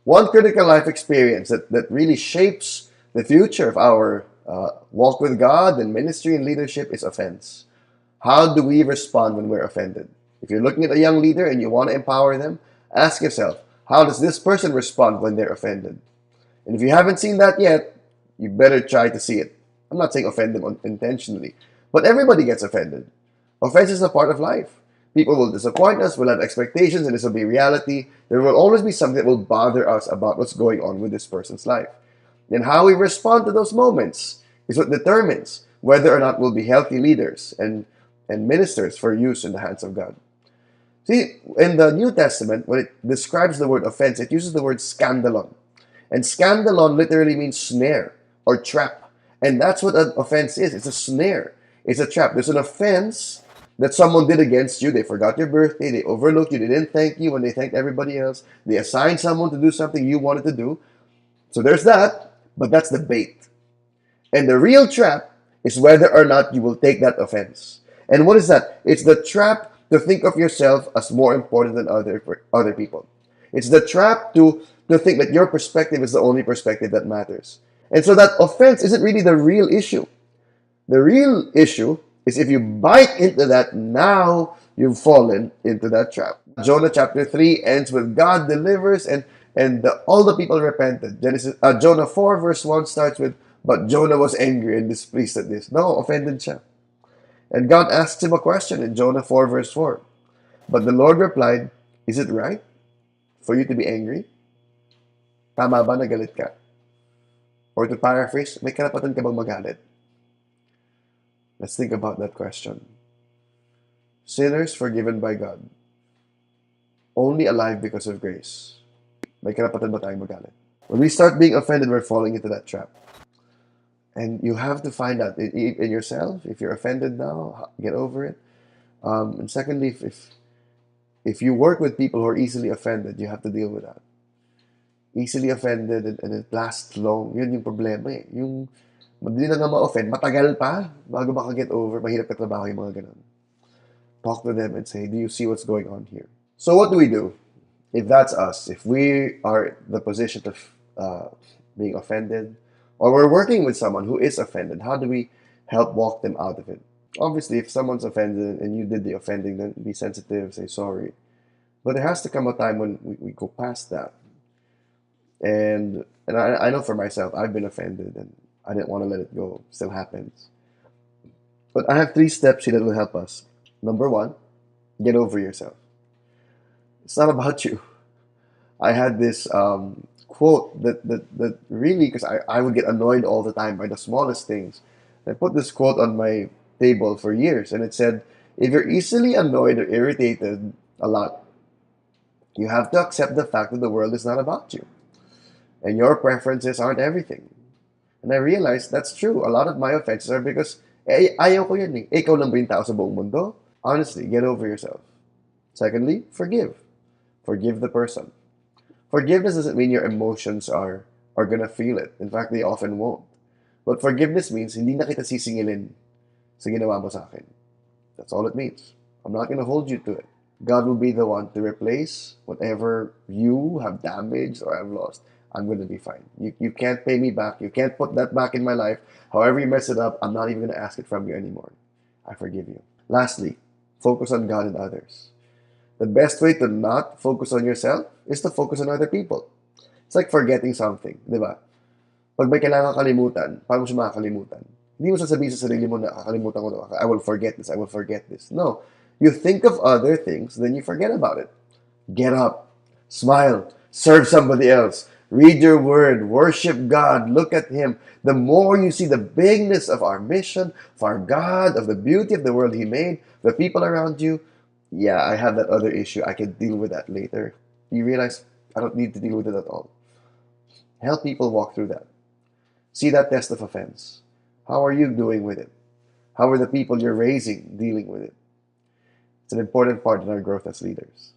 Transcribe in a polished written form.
One critical life experience that really shapes the future of our walk with God and ministry and leadership is offense. How do we respond when we're offended? If you're looking at a young leader and you want to empower them, ask yourself, how does this person respond when they're offended? And if you haven't seen that yet, you better try to see it. I'm not saying offend them intentionally, but everybody gets offended. Offense is a part of life. People will disappoint us, we'll have expectations, and this will be reality. There will always be something that will bother us about what's going on with this person's life. And how we respond to those moments is what determines whether or not we'll be healthy leaders and ministers for use in the hands of God. See, in the New Testament, when it describes the word offense, it uses the word scandalon. And scandalon literally means snare or trap. And that's what an offense is. It's a snare. It's a trap. There's an offense that someone did against you. They forgot your birthday. They overlooked you. They didn't thank you when they thanked everybody else. They assigned someone to do something you wanted to do. So there's that, but that's the bait. And the real trap is whether or not you will take that offense. And what is that? It's the trap to think of yourself as more important than other people. It's the trap to think that your perspective is the only perspective that matters. And so that offense isn't really the real issue. The real issue is if you bite into that, now you've fallen into that trap. Jonah chapter 3 ends with God delivers and all the people repented. Jonah 4 verse 1 starts with, but Jonah was angry and displeased at this. No, offended siya. And God asks him a question in Jonah 4 verse 4. But the Lord replied, is it right for you to be angry? Tama ba na galit ka? Or to paraphrase, may karapatan ka bang magalit? Let's think about that question. Sinners forgiven by God. Only alive because of grace. May karapatan ba tayong magalit? When we start being offended, we're falling into that trap. And you have to find out in yourself, if you're offended now, get over it. And secondly, if you work with people who are easily offended, you have to deal with that. Easily offended and it lasts long. Yun yung problema eh. Yung madali na nga ma-offend, matagal pa bago maka-get over, mahirap katrabaho yung mga ganun. Talk to them and say, do you see what's going on here? So what do we do? If that's us, if we are in the position of being offended, or we're working with someone who is offended, how do we help walk them out of it? Obviously, if someone's offended and you did the offending, then be sensitive, say sorry. But there has to come a time when we go past that. And I know for myself, I've been offended and I didn't want to let it go. Still happens. But I have 3 steps here that will help us. Number 1, get over yourself. It's not about you. I had this quote that really, because I would get annoyed all the time by the smallest things. I put this quote on my table for years, and it said, if you're easily annoyed or irritated a lot, you have to accept the fact that the world is not about you. And your preferences aren't everything. And I realized that's true. A lot of my offenses are because, ayaw ko yan eh. Ikaw lang ba yung tao sa buong mundo? Honestly, get over yourself. Secondly, forgive. Forgive the person. Forgiveness doesn't mean your emotions are gonna feel it. In fact, they often won't. But forgiveness means hindi na kita sisingilin sa ginawa mo sa akin. That's all it means. I'm not gonna hold you to it. God will be the one to replace whatever you have damaged or have lost. I'm going to be fine. You can't pay me back. You can't put that back in my life. However you mess it up, I'm not even going to ask it from you anymore. I forgive you. Lastly, focus on God and others. The best way to not focus on yourself is to focus on other people. It's like forgetting something, di ba? Pag may kailangan kalimutan, paano mo siya makakalimutan? Hindi mo sasabihin sa sarili mo na kakalimutan ko na, I will forget this, I will forget this. No. You think of other things, then you forget about it. Get up, smile, serve somebody else. Read your word, worship God, look at Him. The more you see the bigness of our mission, of our God, of the beauty of the world He made, the people around you, yeah, I have that other issue. I can deal with that later. You realize I don't need to deal with it at all. Help people walk through that. See that test of offense. How are you doing with it? How are the people you're raising dealing with it? It's an important part in our growth as leaders.